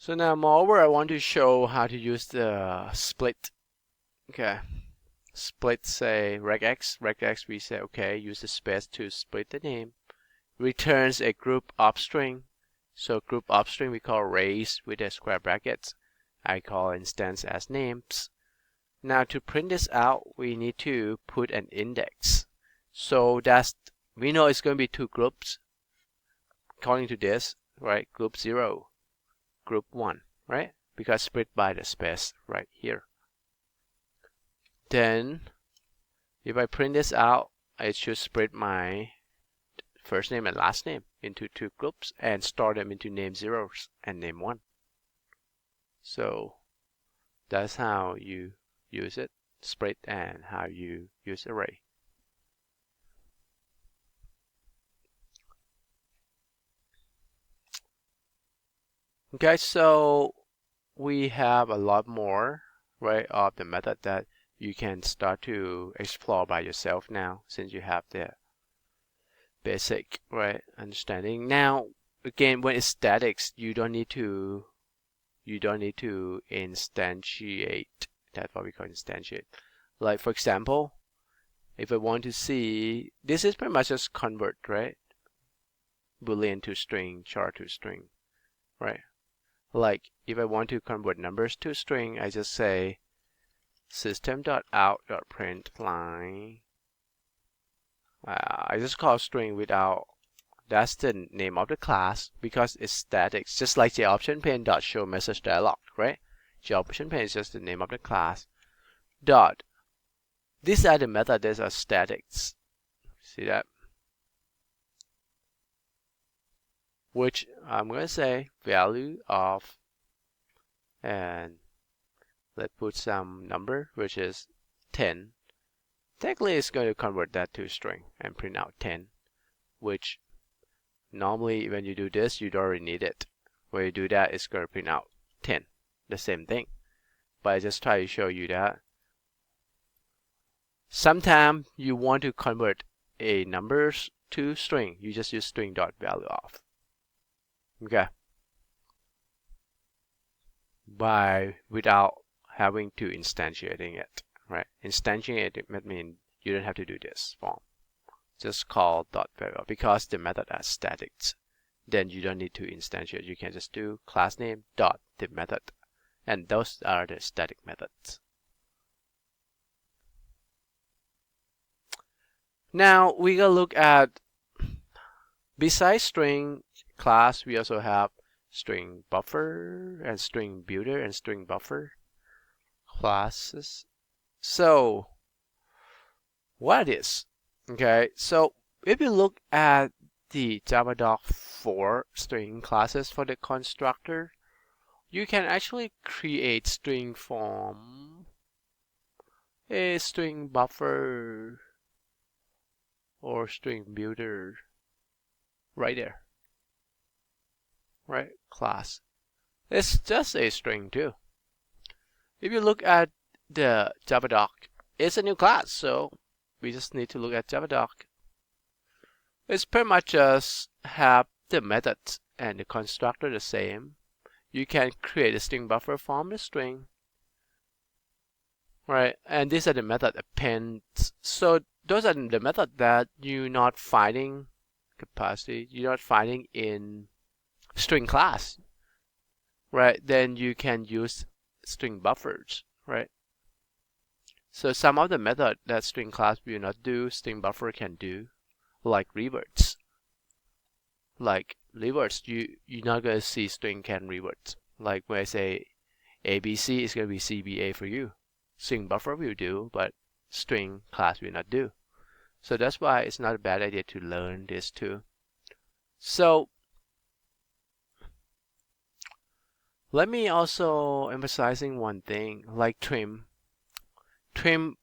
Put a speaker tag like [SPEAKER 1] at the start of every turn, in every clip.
[SPEAKER 1] So now moreover, I want to show how to use the split. Okay, split, say regex. Regex, we say okay, use the space to split the name. Returns a group of string. So group of string we call race with the square brackets. I call instance as names. Now to print this out, we need to put an index. So we know it's going to be two groups. According to this, right? Group 0, group 1, right? Because split by the space right here. Then if I print this out, it should split my first name and last name into two groups and store them into name 0 and name 1. So that's how you use it, split, and how you use array. Okay, so we have a lot more, right, of the method that you can start to explore by yourself now, since you have the basic, right, understanding. Now, again, when it's statics, you don't need to instantiate. That's what we call instantiate. Like for example, if I want to see, this is pretty much just convert, right? Boolean to string, char to string, right? Like if I want to convert numbers to string, I just say system.out.println. I just call string without, that's the name of the class because it's static, just like the option pane.show message dialog, right? The option pane is just the name of the class. Dot. These are the methods that are statics. See that? Which I'm going to say value of, and let's put some number, which is 10. Technically, it's going to convert that to a string and print out 10, which normally when you do this, you don't already need it. When you do that, it's going to print out 10, the same thing. But I just try to show you that sometimes you want to convert a numbers to string, you just use string.valueOf. Okay. Without having to instantiating it, right? Instantiate it means you don't have to do this form. Just call .valueOf because the method are statics. Then you don't need to instantiate. You can just do class name dot the method, and those are the static methods. Now we gonna look at, besides string class, we also have StringBuffer and StringBuilder and StringBuffer classes. So what is? Okay, so if you look at the Javadoc 4 string classes for the constructor, you can actually create string from a StringBuffer or StringBuilder right there, right? Class. It's just a string too. If you look at the Javadoc, it's a new class, so we just need to look at Javadoc. It's pretty much just have the methods and the constructor the same. You can create a string buffer from the string, right? And these are the method appends. So those are the methods that you're not finding capacity, you're not finding in string class, right? Then you can use string buffers, right? So some of the method that string class will not do, string buffer can do, like reverts. Like reverts, you're not gonna see string can revert. Like when I say ABC, it's gonna be CBA for you. String buffer will do, but string class will not do. So that's why it's not a bad idea to learn this too. So let me also emphasizing one thing, like trim. Trim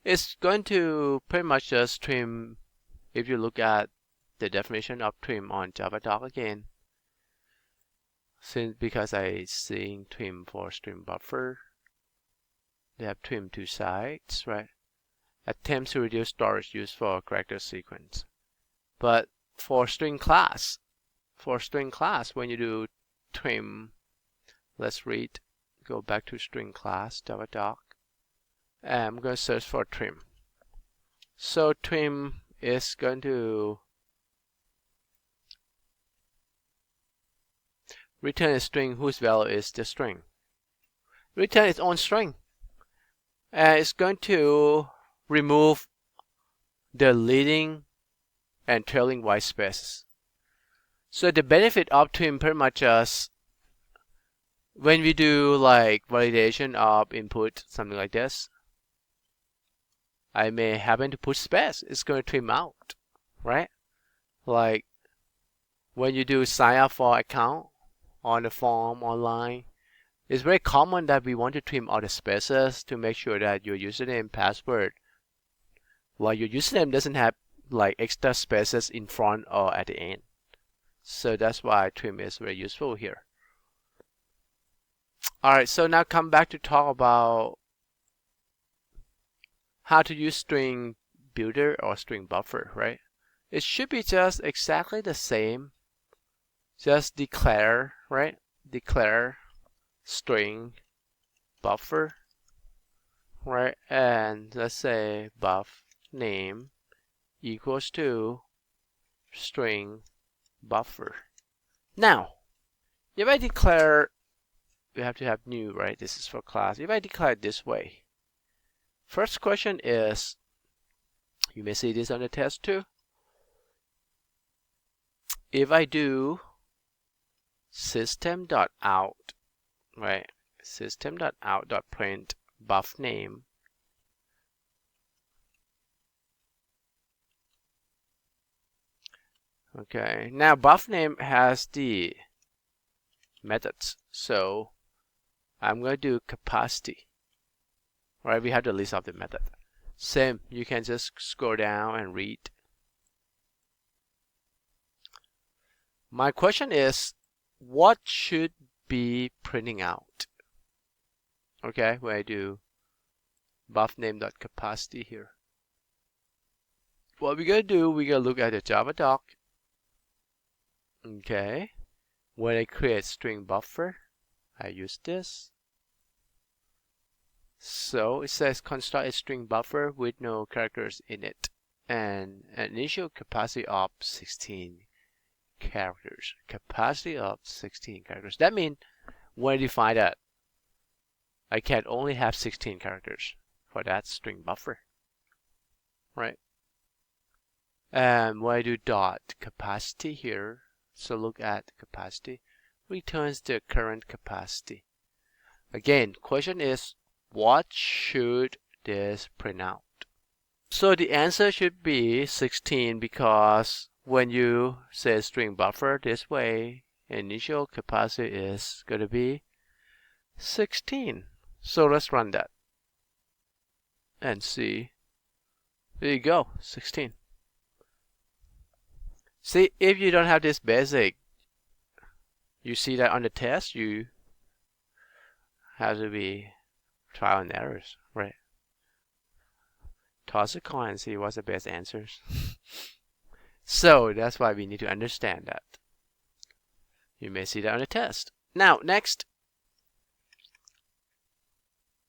[SPEAKER 1] is going to pretty much just trim. If you look at the definition of trim on Javadoc again, because I seeing trim for string buffer, they have trim two sides, right? Attempts to reduce storage used for character sequence. But for string class, when you do trim. Let's read. Go back to string class, Javadoc. And I'm going to search for trim. So trim is going to return a string whose value is the string. Return its own string. And it's going to remove the leading and trailing white spaces. So the benefit of trim pretty much is when we do like validation of input, something like this, I may happen to put space. It's going to trim out, right? Like when you do sign up for account on the form online, it's very common that we want to trim all the spaces to make sure that your username password, well, your username doesn't have like extra spaces in front or at the end. So that's why trim is very useful here. Alright, so now come back to talk about how to use string builder or string buffer, right? It should be just exactly the same. Just declare, right? Declare string buffer, right? And let's say buff name equals to string buffer. Now, if I declare, we have to have new, right? This is for class. If I declare it this way, first question is, you may see this on the test too. If I do system.out, right? System.out.print buff name. Okay, now buff name has the methods. So I'm going to do capacity. Right, we have the list of the method. Same, you can just scroll down and read. My question is, what should be printing out? Okay, when I do buff name.capacity here. What we're going to do, we're going to look at the Javadoc. Okay, when I create string buffer, I use this. So it says construct a string buffer with no characters in it and an initial capacity of 16 characters. Capacity of 16 characters. That means when I define that, I can only have 16 characters for that string buffer, right? And when I do dot capacity here, so look at capacity, returns the current capacity. Again, question is, what should this print out? So the answer should be 16 because when you say string buffer this way, initial capacity is going to be 16. So let's run that and see. There you go, 16. See, if you don't have this basic, you see that on the test, you have to be trial and errors, right? Toss a coin and see what's the best answers. So that's why we need to understand that. You may see that on the test. Now, next,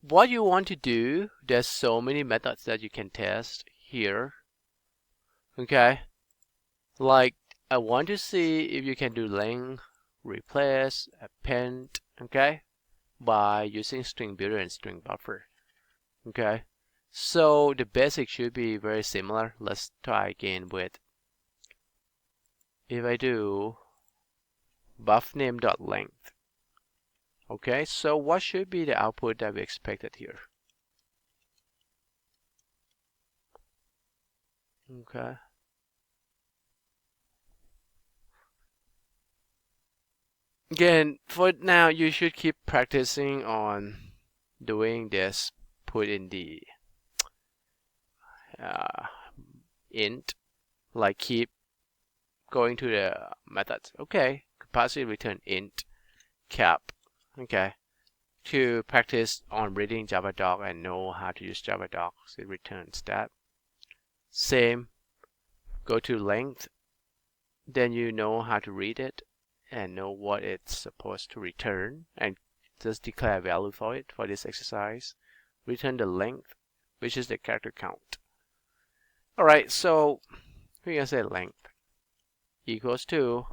[SPEAKER 1] what you want to do, there's so many methods that you can test here. Okay, like I want to see if you can do length, replace, append, okay, by using string builder and string buffer. Okay, so the basic should be very similar. Let's try again with, if I do buff name.length. Okay, so what should be the output that we expected here? Okay. Again, for now, you should keep practicing on doing this. Put in the int, like keep going to the methods. Okay, capacity return int cap. Okay, to practice on reading Javadoc and know how to use Javadoc, so it returns that. Same, go to length, then you know how to read it, and know what it's supposed to return and just declare a value for it for this exercise. Return the length, which is the character count. Alright, so we're gonna say length equals to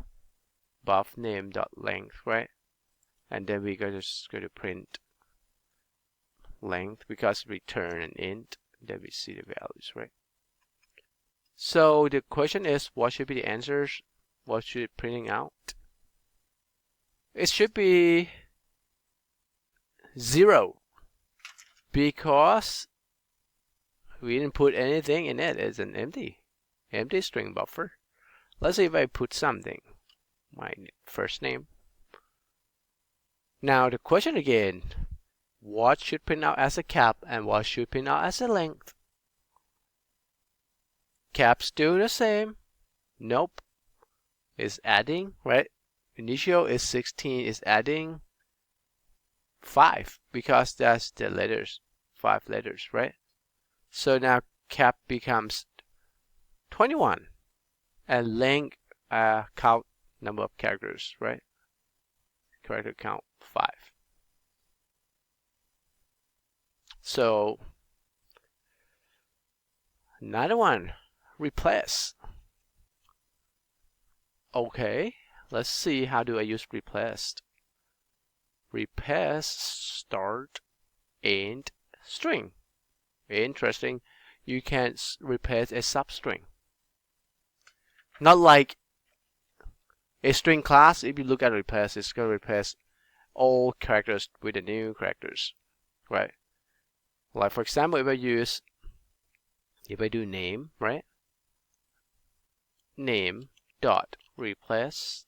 [SPEAKER 1] buff name dot length, right? And then we're just going to print length because return an int. Then we see the values, right? So the question is, what should be the answers? What should it printing out? It should be 0 because we didn't put anything in it. It's an empty string buffer. Let's see if I put something, my first name. Now the question again, what should print out as a cap and what should print out as a length? Caps do the same. Nope. It's adding, right? Initial is 16, is adding 5 because that's the letters, 5 letters, right? So now cap becomes 21 and length count number of characters, right? Character count 5. So another one, replace. Okay, let's see how do I use replaced. Replace start and string. Interesting. You can replace a substring. Not like a string class. If you look at replace, it's going to replace all characters with the new characters, right? Like for example, if I do name, right? Name dot replace.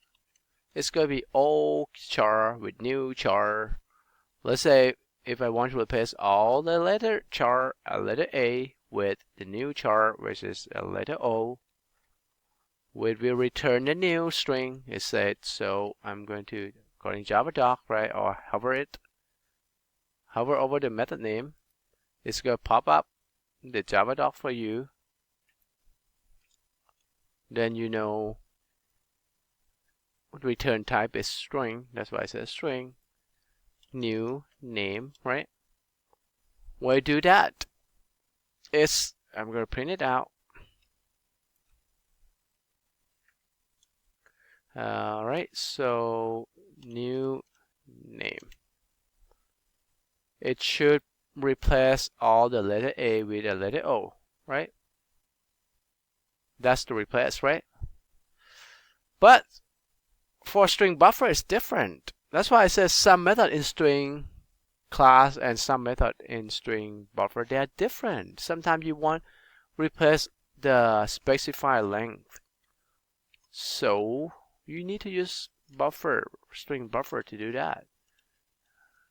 [SPEAKER 1] It's going to be old char with new char. Let's say if I want to replace all the letter char, a letter A with the new char, which is a letter O, we will return the new string. It said, so I'm going to go in Javadoc, right, or hover over the method name. It's going to pop up the Javadoc for you. Then you know return type is string. That's why it says string. New name, right? When I do that, I'm going to print it out. Alright, so new name. It should replace all the letter A with a letter O, right? That's the replace, right? But for string buffer, it's different. That's why it says some method in string class and some method in string buffer, they are different. Sometimes you want to replace the specified length. So you need to use string buffer to do that.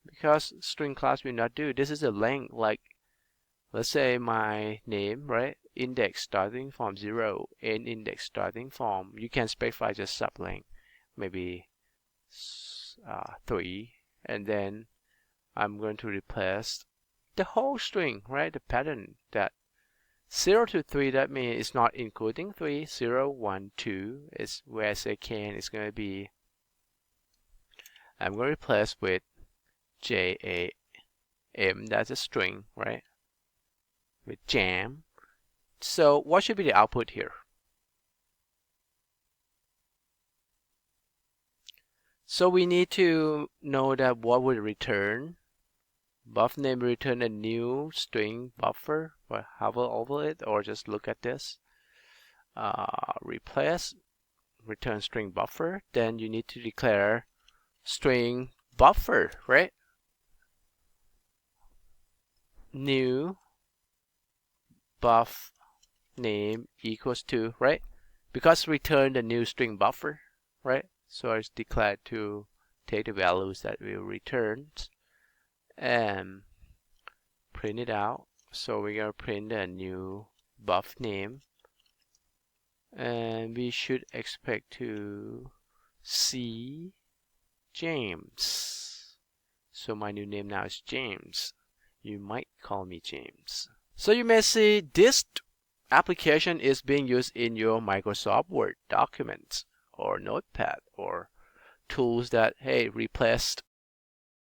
[SPEAKER 1] Because string class will not do. This is a length, like let's say my name, right? Index starting from 0 and index starting from, you can specify just sublength, maybe 3, and then I'm going to replace the whole string, right? The pattern that 0 to 3, that means it's not including 3. 0, 1, 2 is where I say can. It's going to be, I'm going to replace with JAM, that's a string, right? With jam. So what should be the output here? So we need to know that what would return. Buff name return a new string buffer, or hover over it, or just look at this. Replace, return string buffer. Then you need to declare string buffer, right? New buff name equals to, right? Because return the new string buffer, right? So it's declared to take the values that we returned and print it out. So we're going to print a new buff name, and we should expect to see James. So my new name now is James. You might call me James. So you may see this application is being used in your Microsoft Word documents or Notepad or tools that, hey, replaced